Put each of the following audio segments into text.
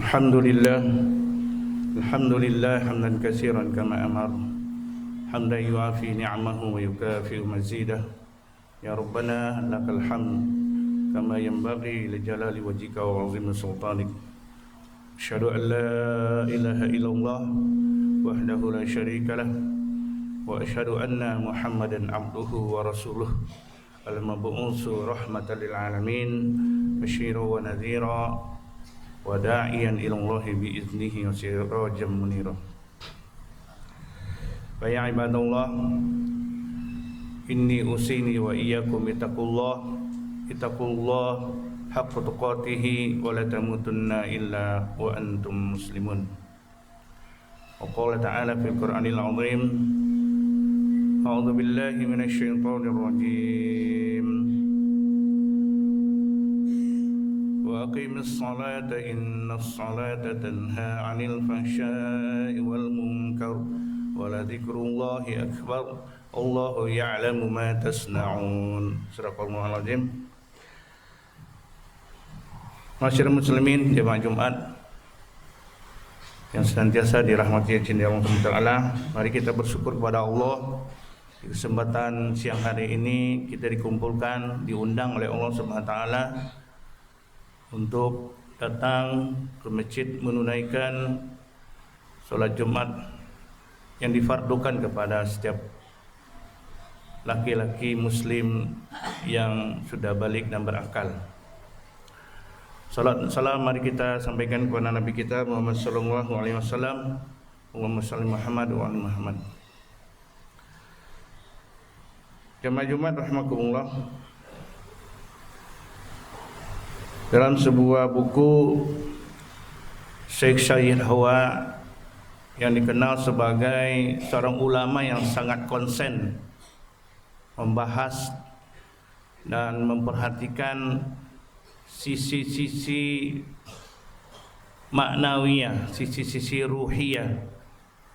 Alhamdulillah, Alhamdulillah hamdan katsiran kama amar, hamdan yuafi ni'amahu wa yukafi mazidah. Ya Rabbana lakal hamd kama yanbaghi li jalali wajhika wa 'azimi sultanik. Asyhadu an la ilaha illallah wahdahu la syarika lah wa asyhadu anna Muhammadan abduhu wa rasuluh al-mab'utsu rahmatan lil alamin basyiran wa nadhira wa da'iyan ila Allah bi iznihi wa sirajan munira. Fa ya ibadallah, inni usini wa iyyakum ittaqullah haqqa tuqatih wa la tamutunna illa wa antum muslimun. Wa qala ta'ala fil Qur'anil 'azim, a'udzu billahi minasy syaithanir rajim. Wa aqimis salata innas salata tanha 'anil fahsya'i wal munkar wa la dzikrullahi akbar wallahu ya'lamu ma tasna'un. Surahul Azim. Masyarakat muslimin jemaah Jumat yang senantiasa dirahmati Allah Taala, mari kita bersyukur kepada Allah. Di kesempatan siang hari ini kita dikumpulkan, diundang oleh Allah Subhanahu wa taala untuk datang ke masjid menunaikan salat Jumat yang difardukan kepada setiap laki-laki muslim yang sudah balik dan berakal. Salat salam mari kita sampaikan kepada Nabi kita Muhammad sallallahu alaihi wasallam. Allahumma shalli Muhammad wa ali Muhammad. Jemaah Jumat rahimakumullah. Dalam sebuah buku Syekh Syahid Hawa yang dikenal sebagai seorang ulama yang sangat konsen membahas dan memperhatikan sisi-sisi maknawiyah, sisi-sisi ruhiyah,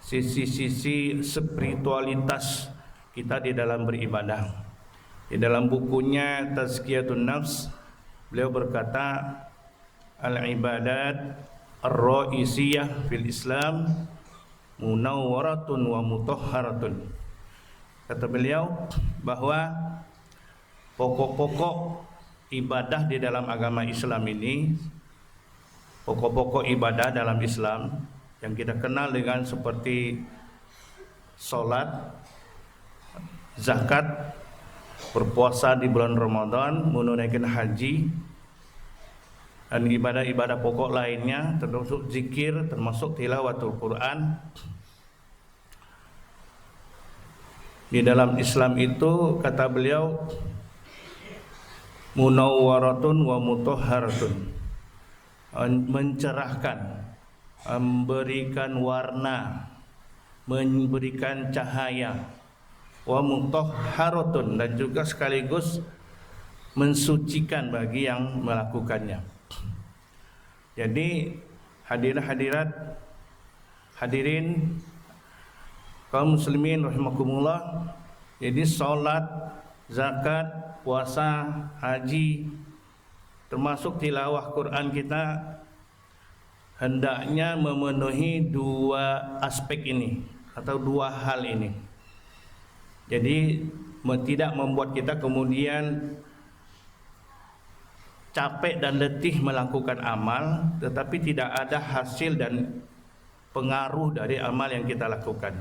sisi-sisi spiritualitas kita di dalam beribadah. Di dalam bukunya Tazkiyatun Nafs, beliau berkata, al-ibadat ar-ra'isiyah fil Islam munawwaratun wa mutahharatun. Kata beliau bahwa pokok-pokok ibadah di dalam agama Islam ini, pokok-pokok ibadah dalam Islam yang kita kenal dengan seperti salat, zakat, berpuasa di bulan Ramadan, menunaikan haji, dan ibadah-ibadah pokok lainnya, termasuk zikir, termasuk tilawatul Quran. Di dalam Islam itu, kata beliau, munawwaratun wa mutahharatun, mencerahkan, memberikan warna, memberikan cahaya, wa mutahharatun, dan juga sekaligus mensucikan bagi yang melakukannya. Jadi hadirin kaum muslimin rahimakumullah, jadi salat, zakat, puasa, haji, termasuk tilawah Quran kita hendaknya memenuhi dua aspek ini atau dua hal ini. Jadi tidak membuat kita kemudian capek dan letih melakukan amal, tetapi tidak ada hasil dan pengaruh dari amal yang kita lakukan.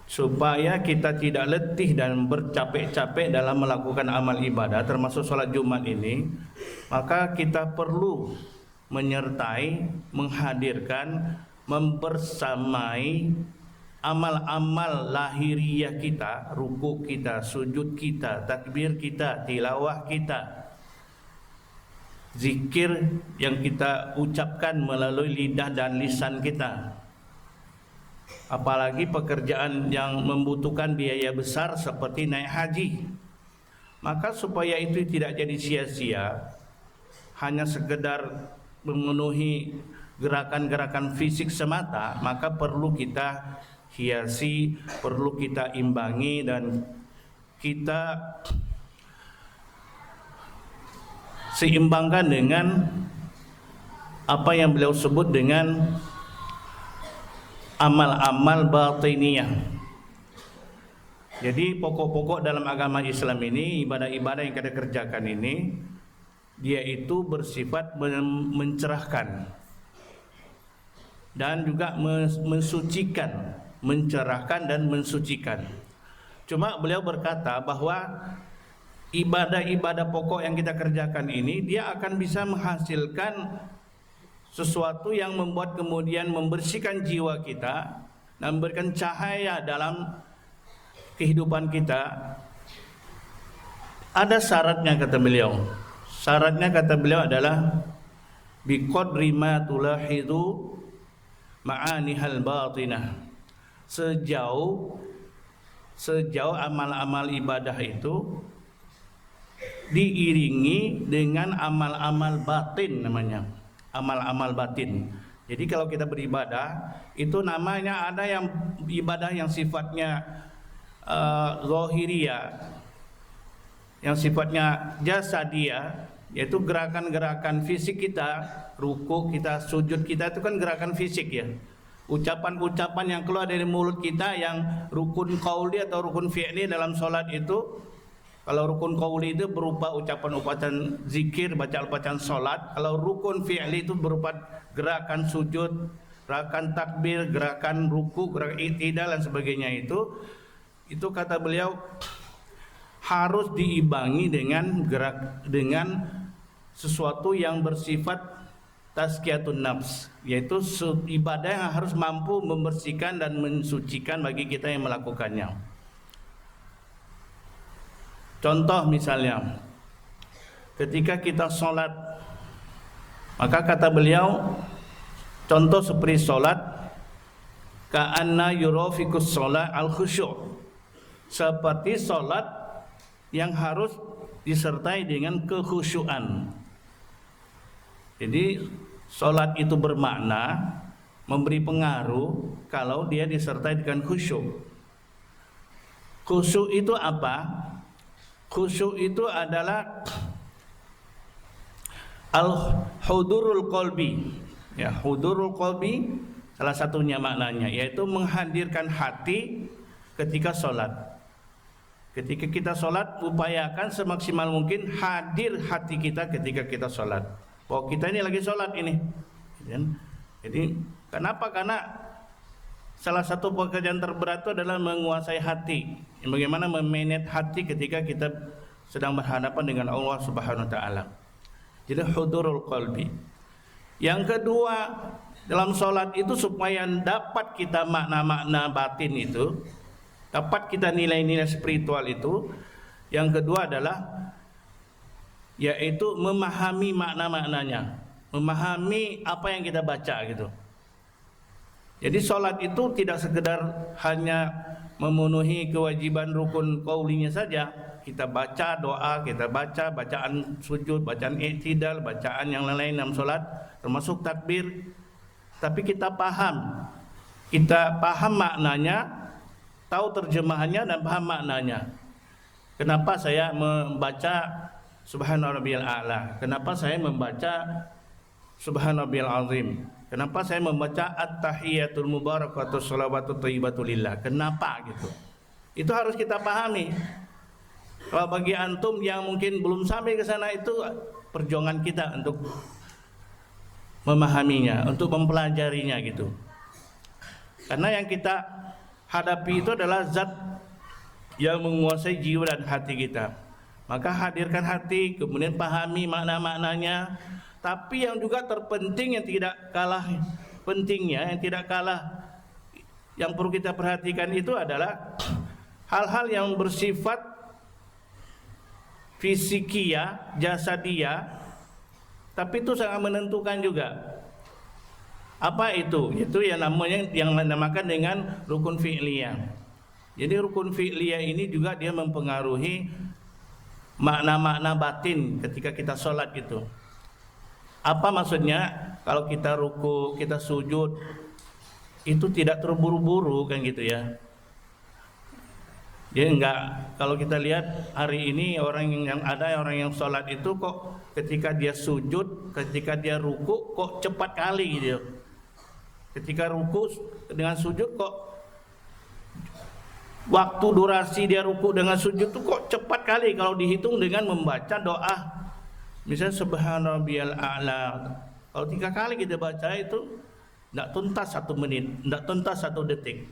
Supaya kita tidak letih dan bercapek-capek dalam melakukan amal ibadah termasuk salat Jumat ini, maka kita perlu menyertai, menghadirkan, membersamai amal-amal lahiriah kita, ruku kita, sujud kita, takbir kita, tilawah kita, zikir yang kita ucapkan melalui lidah dan lisan kita. Apalagi pekerjaan yang membutuhkan biaya besar seperti naik haji. Maka supaya itu tidak jadi sia-sia, hanya sekedar memenuhi gerakan-gerakan fisik semata, maka perlu kita hiasi, perlu kita imbangi, dan kita seimbangkan dengan apa yang beliau sebut dengan amal-amal batiniyah. Jadi pokok-pokok dalam agama Islam ini, ibadah-ibadah yang kita kerjakan ini, dia itu bersifat mencerahkan dan juga mensucikan, mencerahkan dan mensucikan. Cuma beliau berkata bahwa ibadah-ibadah pokok yang kita kerjakan ini, dia akan bisa menghasilkan sesuatu yang membuat kemudian membersihkan jiwa kita dan memberikan cahaya dalam kehidupan kita. Ada syaratnya kata beliau. Syaratnya kata beliau adalah biqadri ma tulahidu ma'anihal batinah. Sejauh amal-amal ibadah itu diiringi dengan amal-amal batin namanya. Amal-amal batin. Jadi kalau kita beribadah itu namanya ada yang ibadah yang sifatnya zahiriyah, yang sifatnya jasadiyah, yaitu gerakan-gerakan fisik kita, ruku kita, sujud kita itu kan gerakan fisik ya. Ucapan-ucapan yang keluar dari mulut kita yang rukun qauli atau rukun fi'li dalam sholat itu. Kalau rukun qauli itu berupa ucapan-ucapan zikir, bacaan sholat. Kalau rukun fi'li itu berupa gerakan sujud, gerakan takbir, gerakan ruku, gerakan i'tidal dan sebagainya itu kata beliau harus diimbangi dengan sesuatu yang bersifat tazkiyatun nafs, yaitu ibadah yang harus mampu membersihkan dan mensucikan bagi kita yang melakukannya. Contoh misalnya ketika kita sholat, maka kata beliau contoh seperti sholat ka'anna yurafikus sholat al-khusyu', seperti sholat yang harus disertai dengan kekhusyuan. Jadi sholat itu bermakna memberi pengaruh kalau dia disertai dengan khusyuk. Khusyuk itu apa? Khusyuk itu adalah al-hudurul qalbi. Ya, hudurul qalbi salah satunya maknanya yaitu menghadirkan hati ketika sholat. Ketika kita sholat, upayakan semaksimal mungkin hadir hati kita ketika kita sholat. Bahwa kita ini lagi sholat ini. Jadi kenapa? Karena salah satu pekerjaan terberat itu adalah menguasai hati. Bagaimana memanage hati ketika kita sedang berhadapan dengan Allah Subhanahu wa taala. Jadi hudurul qalbi. Yang kedua, dalam sholat itu supaya dapat kita makna-makna batin itu, dapat kita nilai-nilai spiritual itu, yang kedua adalah yaitu memahami makna-maknanya, memahami apa yang kita baca gitu. Jadi sholat itu tidak sekedar hanya memenuhi kewajiban rukun qaulinya saja. Kita baca doa, kita baca bacaan sujud, bacaan i'tidal, bacaan yang lain-lain dalam sholat, termasuk takbir. Tapi kita paham maknanya, tahu terjemahannya dan paham maknanya. Kenapa saya membaca Subhana rabbiyal a'la? Kenapa saya membaca Subhana rabbiyal azim? Kenapa saya membaca at-tahiyatul mubarakatus shalawatut thayyibatul lillah? Kenapa gitu? Itu harus kita pahami. Kalau bagi antum yang mungkin belum sampai ke sana, itu perjuangan kita untuk memahaminya, untuk mempelajarinya gitu. Karena yang kita hadapi itu adalah zat yang menguasai jiwa dan hati kita. Maka hadirkan hati, kemudian pahami makna-maknanya. Tapi yang juga terpenting, yang tidak kalah pentingnya, yang tidak kalah yang perlu kita perhatikan itu adalah hal-hal yang bersifat fisikia, jasadia, tapi itu sangat menentukan juga. Apa itu? Itu yang namanya yang dinamakan dengan rukun fi'liyah. Jadi rukun fi'liyah ini juga dia mempengaruhi makna-makna batin ketika kita sholat itu. Apa maksudnya? Kalau kita ruku, kita sujud, itu tidak terburu-buru kan gitu ya. Dia enggak, kalau kita lihat hari ini orang yang sholat itu kok ketika dia sujud, ketika dia ruku kok cepat kali gitu. Ketika ruku dengan sujud kok waktu durasi dia ruku dengan sujud itu kok cepat kali kalau dihitung dengan membaca doa. Misalnya subhanarabbiyal a'la. Kalau 3 kali kita baca itu tidak tuntas 1 menit, tidak tuntas 1 detik.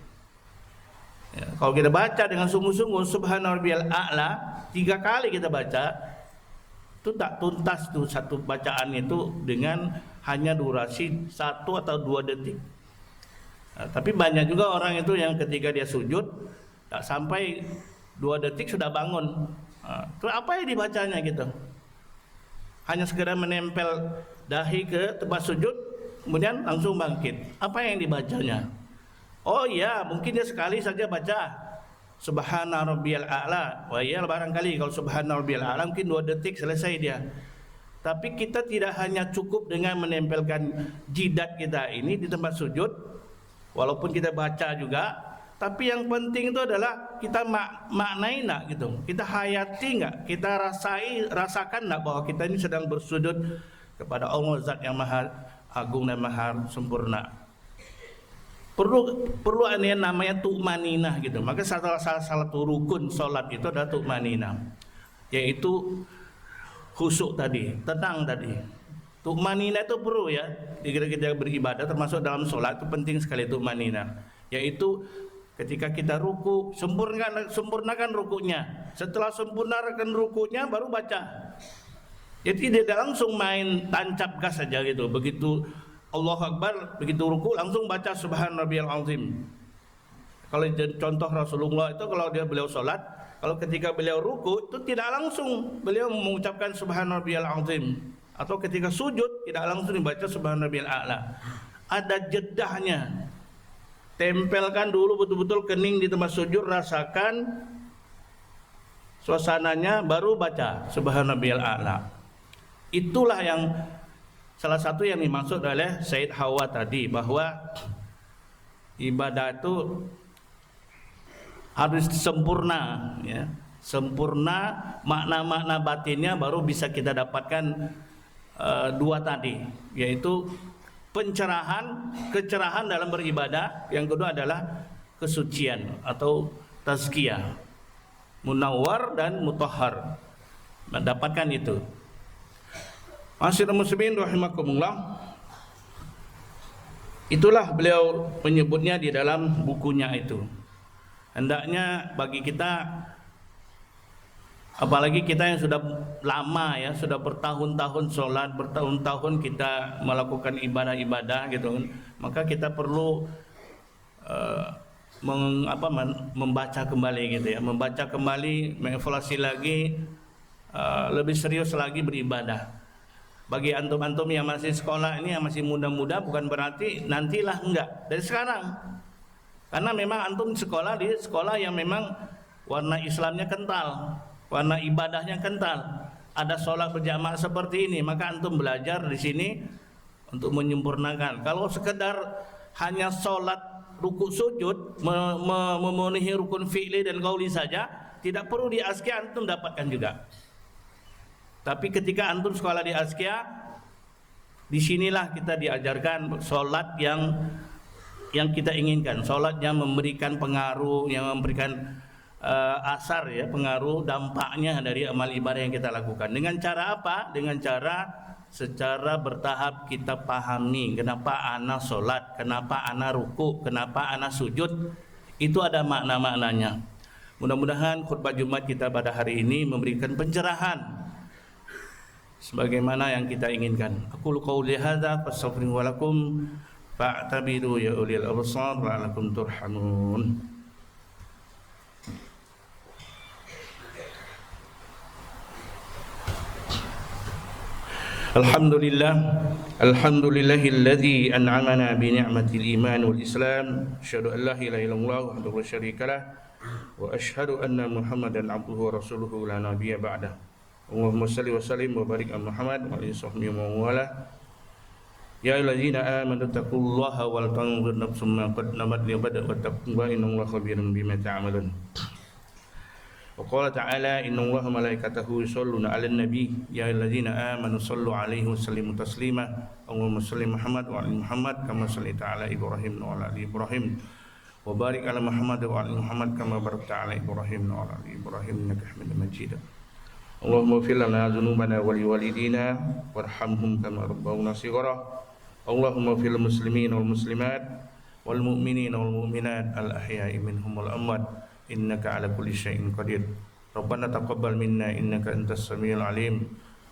Ya, kalau kita baca dengan sungguh-sungguh subhanarabbiyal a'la 3 kali kita baca itu tak tuntas tuh satu bacaan itu dengan hanya durasi 1 atau 2 detik. Nah, tapi banyak juga orang itu yang ketika dia sujud tak sampai 2 detik sudah bangun. Nah, itu apa yang dibacanya gitu? Hanya sekedar menempel dahi ke tempat sujud kemudian langsung bangkit. Apa yang dibacanya? Oh iya, mungkin dia sekali saja baca subhana rabbiyal a'la. Wah iya, barangkali kalau subhana rabbiyal a'la mungkin 2 detik selesai dia. Tapi kita tidak hanya cukup dengan menempelkan jidat kita ini di tempat sujud, walaupun kita baca juga, tapi yang penting itu adalah kita maknai enggak gitu. Kita hayati enggak? Kita rasakan enggak bahwa kita ini sedang bersujud kepada Allah Zat yang Maha Agung dan Maha Sempurna. Perlu yang namanya tu'maninah gitu. Maka salah satu rukun solat itu adalah tu'maninah, yaitu khusyuk tadi, tenang tadi. Tu'maninah itu perlu ya. Ketika kita beribadah termasuk dalam solat itu penting sekali tu'maninah, yaitu ketika kita ruku sempurnakan rukunya. Setelah sempurnakan rukunya baru baca. Jadi tidak langsung main tancap gas saja gitu. Begitu Allahu Akbar, begitu ruku langsung baca subhanarabbiyal azim. Kalau contoh Rasulullah itu kalau beliau sholat, kalau ketika beliau ruku itu tidak langsung beliau mengucapkan subhanarabbiyal azim, atau ketika sujud tidak langsung dibaca subhanarabbiyal a'la. Ada jedahnya. Tempelkan dulu betul-betul kening di tempat sujud, rasakan suasananya, baru baca subhanarabbiyal a'la. Itulah yang salah satu yang dimaksud oleh Said Hawa tadi, bahwa ibadah itu harus sempurna ya. Sempurna makna-makna batinnya baru bisa kita dapatkan 2 tadi, yaitu kecerahan dalam beribadah, yang kedua adalah kesucian atau tazkiyah, munawwar dan mutahhar. Mendapatkan itu. Ma'asyiral muslimin rahimakumullah. Itulah beliau menyebutnya di dalam bukunya itu. Hendaknya bagi kita, apalagi kita yang sudah lama ya, sudah bertahun-tahun sholat, bertahun-tahun kita melakukan ibadah-ibadah gitu, maka kita perlu membaca kembali gitu ya, membaca kembali, mengevaluasi lagi, lebih serius lagi beribadah. Bagi antum-antum yang masih sekolah ini, yang masih muda-muda, bukan berarti nantilah, enggak, dari sekarang. Karena memang antum sekolah di sekolah yang memang warna Islamnya kental, warna ibadahnya kental. Ada sholat berjamaah seperti ini, maka antum belajar di sini untuk menyempurnakan. Kalau sekedar hanya sholat ruku sujud, memenuhi rukun fi'li dan qauli saja, tidak perlu di askia antum dapatkan juga. Tapi ketika antum sekolah di askia, disinilah kita diajarkan sholat yang kita inginkan, sholat yang memberikan pengaruh, yang memberikan asar ya, pengaruh dampaknya dari amal ibadah yang kita lakukan. Dengan cara apa? Dengan cara secara bertahap kita pahami kenapa ana sholat, kenapa ana ruku, kenapa ana sujud. Itu ada makna-maknanya. Mudah-mudahan khutbah Jumat kita pada hari ini memberikan pencerahan sebagaimana yang kita inginkan. Aqulu qouli hadza fastaghfiru lakum fa'tabiru ya ulil absar la'allakum turhamun. Alhamdulillahilladzi an'amana bi ni'matil iman wal islam. Asyhadu an la ilaha illallah wahdahu la syarikalah wa asyhadu anna Muhammadan abduhu wa rasuluhu la nabiyya ba'dah. Allahumma shalli wa sallim wa barik ala Muhammad wa alihi sahbihi wa wala. Ya ayyuhalladzina amanu taqullaha wal tanzur nafsum ma qaddamat lighad wa taqullaha innallaha khabirum bima ta'malun. Wa qala ta'ala innallaha malaikatahu yusholluna 'alan nabi ya ayyuhalladzina amanu shallu 'alaihi wa sallimu taslima. Allahumma shalli Muhammad wa 'ala Muhammad kama shallaita 'ala Ibrahim wa 'ala ali Ibrahim. Wa barik 'ala Muhammad wa 'ala Muhammad kama barakta 'ala Ibrahim wa 'ala ali Ibrahim innaka Hamidum Majid. Allahumma ighfir lana dhunubana wa liwalidina warhamhum kama rabbawna shighara. Allahumma ighfir lil muslimina wal muslimat wal mu'minina wal mu'minat al ahya'i minhum wal amwat innaka 'ala kulli syai'in qadir. Rabbana taqabbal minna innaka antas samiul alim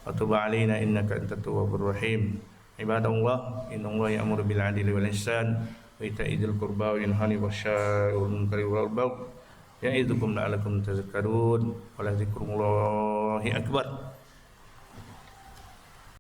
wa tub 'alaina innaka antat tawwabur rahim. Ibadallah, innallaha ya'muru bil 'adli wal ihsan wa ita'i dzil qurba wa yanha 'anil fahsya'i wal munkari wal baghi. Ya'idukum la'allakum tadhakkarun. Wa la dzikrullahi akbar.